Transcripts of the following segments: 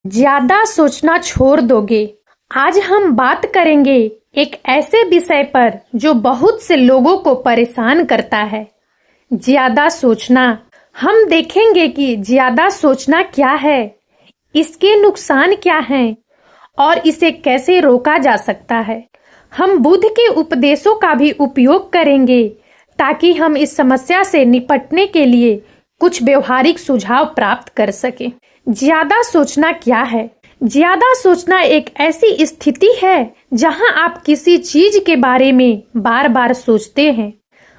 ज्यादा सोचना छोड़ दोगे। आज हम बात करेंगे एक ऐसे विषय पर जो बहुत से लोगों को परेशान करता है, ज्यादा सोचना। हम देखेंगे कि ज्यादा सोचना क्या है, इसके नुकसान क्या हैं और इसे कैसे रोका जा सकता है। हम बुद्ध के उपदेशों का भी उपयोग करेंगे ताकि हम इस समस्या से निपटने के लिए कुछ व्यवहारिक सुझाव प्राप्त कर सकें। ज्यादा सोचना क्या है? ज्यादा सोचना एक ऐसी स्थिति है जहां आप किसी चीज के बारे में बार बार सोचते हैं,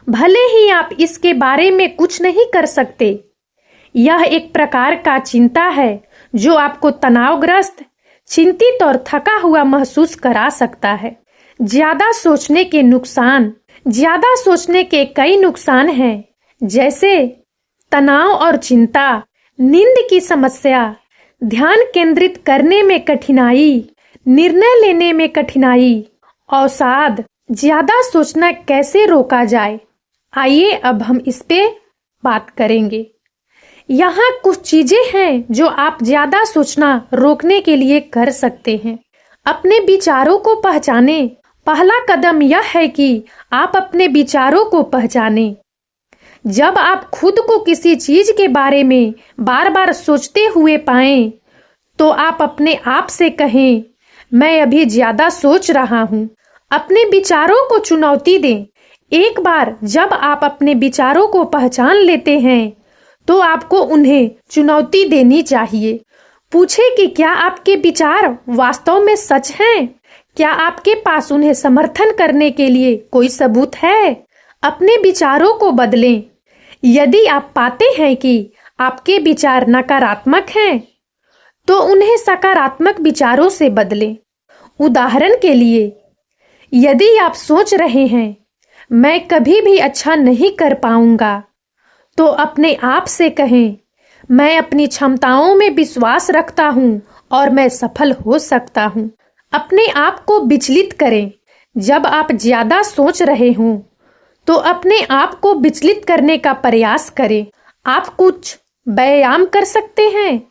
भले ही आप इसके बारे में कुछ नहीं कर सकते। यह एक प्रकार का चिंता है जो आपको तनावग्रस्त, चिंतित और थका हुआ महसूस करा सकता है। ज्यादा सोचने के नुकसान। ज्यादा सोचने के कई नुकसान हैं, जैसे तनाव और चिंता, नींद की समस्या, ध्यान केंद्रित करने में कठिनाई, निर्णय लेने में कठिनाई, अवसाद। ज्यादा सोचना कैसे रोका जाए, आइए अब हम इस पे बात करेंगे। यहाँ कुछ चीजें हैं जो आप ज्यादा सोचना रोकने के लिए कर सकते हैं। अपने विचारों को पहचानें। पहला कदम यह है कि आप अपने विचारों को पहचानें। जब आप खुद को किसी चीज के बारे में बार बार सोचते हुए पाएं, तो आप अपने आप से कहें, मैं अभी ज्यादा सोच रहा हूँ। अपने विचारों को चुनौती दें। एक बार जब आप अपने विचारों को पहचान लेते हैं, तो आपको उन्हें चुनौती देनी चाहिए। पूछें कि क्या आपके विचार वास्तव में सच हैं? क्या आपके पास उन्हें समर्थन करने के लिए कोई सबूत है? अपने विचारों को बदलें। यदि आप पाते हैं कि आपके विचार नकारात्मक हैं, तो उन्हें सकारात्मक विचारों से बदलें। उदाहरण के लिए, यदि आप सोच रहे हैं, मैं कभी भी अच्छा नहीं कर पाऊंगा, तो अपने आप से कहें, मैं अपनी क्षमताओं में विश्वास रखता हूं और मैं सफल हो सकता हूं। अपने आप को विचलित करें। जब आप ज्यादा सोच रहे हों, तो अपने आप को विचलित करने का प्रयास करें। आप कुछ व्यायाम कर सकते हैं,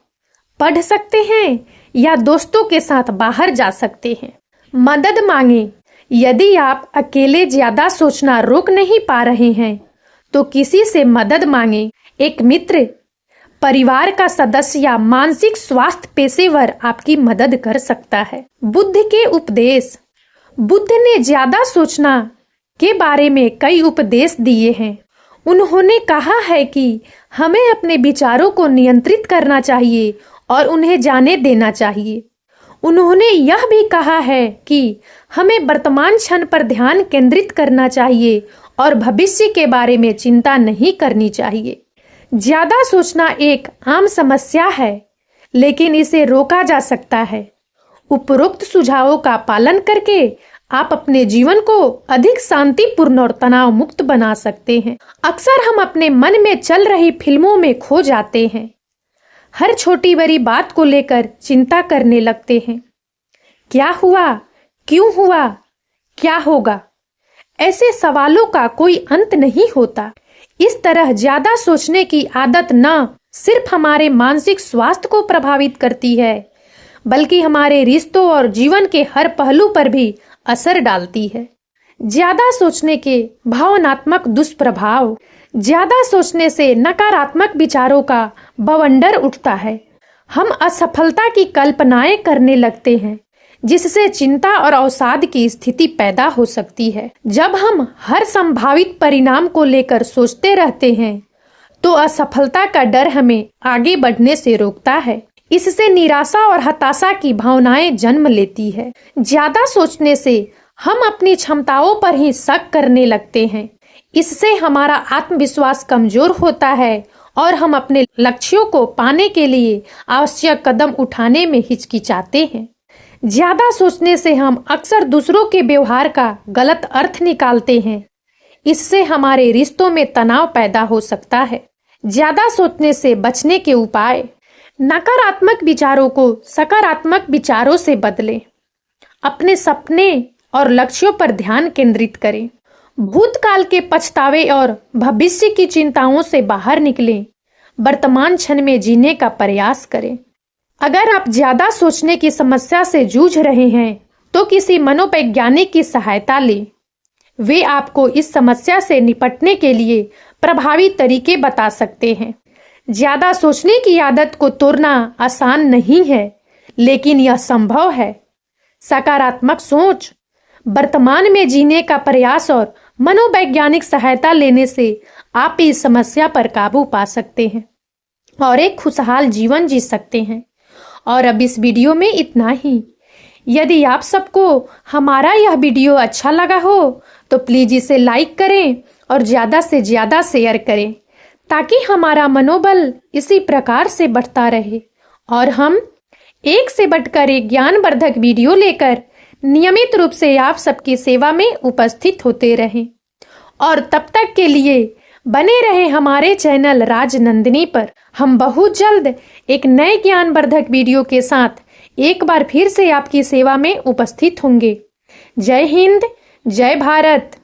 पढ़ सकते हैं या दोस्तों के साथ बाहर जा सकते हैं। मदद मांगें। यदि आप अकेले ज्यादा सोचना रोक नहीं पा रहे हैं, तो किसी से मदद मांगें। एक मित्र, परिवार का सदस्य या मानसिक स्वास्थ्य पेशेवर आपकी मदद कर सकता है। बुद्ध के उपदेश। बुद्ध ने ज्यादा सोचना के बारे में कई उपदेश दिए हैं। उन्होंने कहा है कि हमें अपने विचारों को नियंत्रित करना चाहिए और उन्हें जाने देना चाहिए। उन्होंने यह भी कहा है कि हमें वर्तमान क्षण पर ध्यान केंद्रित करना चाहिए और भविष्य के बारे में चिंता नहीं करनी चाहिए। ज्यादा सोचना एक आम समस्या है, लेकिन इसे रोका जा सकता है। उपरोक्त सुझावों का पालन करके आप अपने जीवन को अधिक शांतिपूर्ण और तनाव मुक्त बना सकते हैं। अक्सर हम अपने मन में चल रही फिल्मों में खो जाते हैं। हर छोटी बड़ी बात को लेकर चिंता करने लगते हैं। क्या हुआ? क्यों हुआ? क्या होगा? ऐसे सवालों का कोई अंत नहीं होता। इस तरह ज्यादा सोचने की आदत न सिर्फ हमारे मानसिक स्वास्थ्य को प्रभावित करती है, बल्कि हमारे रिश्तों और जीवन के हर पहलू पर भी असर डालती है। ज्यादा सोचने के भावनात्मक दुष्प्रभाव। ज्यादा सोचने से नकारात्मक विचारों का बवंडर उठता है। हम असफलता की कल्पनाएं करने लगते हैं, जिससे चिंता और अवसाद की स्थिति पैदा हो सकती है। जब हम हर संभावित परिणाम को लेकर सोचते रहते हैं, तो असफलता का डर हमें आगे बढ़ने से रोकता है। इससे निराशा और हताशा की भावनाएं जन्म लेती है। ज्यादा सोचने से हम अपनी क्षमताओं पर ही शक करने लगते हैं। इससे हमारा आत्मविश्वास कमजोर होता है और हम अपने लक्ष्यों को पाने के लिए आवश्यक कदम उठाने में हिचकिचाते हैं। ज्यादा सोचने से हम अक्सर दूसरों के व्यवहार का गलत अर्थ निकालते हैं। इससे हमारे रिश्तों में तनाव पैदा हो सकता है। ज्यादा सोचने से बचने के उपाय। नकारात्मक विचारों को सकारात्मक विचारों से बदलें। अपने सपने और लक्ष्यों पर ध्यान केंद्रित करें। भूतकाल के पछतावे और भविष्य की चिंताओं से बाहर निकलें। वर्तमान क्षण में जीने का प्रयास करें। अगर आप ज्यादा सोचने की समस्या से जूझ रहे हैं तो किसी मनोवैज्ञानिक की सहायता लें। वे आपको इस समस्या से निपटने के लिए प्रभावी तरीके बता सकते हैं। ज्यादा सोचने की आदत को तोड़ना आसान नहीं है, लेकिन यह संभव है। सकारात्मक सोच, वर्तमान में जीने का प्रयास और मनोवैज्ञानिक सहायता लेने से आप इस समस्या पर काबू पा सकते हैं और एक खुशहाल जीवन जी सकते हैं। और अब इस वीडियो में इतना ही। यदि आप सबको हमारा यह वीडियो अच्छा लगा हो तो प्लीज इसे लाइक करें और ज्यादा से ज्यादा शेयर करें, ताकि हमारा मनोबल इसी प्रकार से बढ़ता रहे और हम एक से बढ़कर एक ज्ञानवर्धक वीडियो लेकर नियमित रूप से आप सबकी सेवा में उपस्थित होते रहें। और तब तक के लिए बने रहे हमारे चैनल राजनंदिनी पर। हम बहुत जल्द एक नए ज्ञानवर्धक वीडियो के साथ एक बार फिर से आपकी सेवा में उपस्थित होंगे। जय हिंद, जय भारत।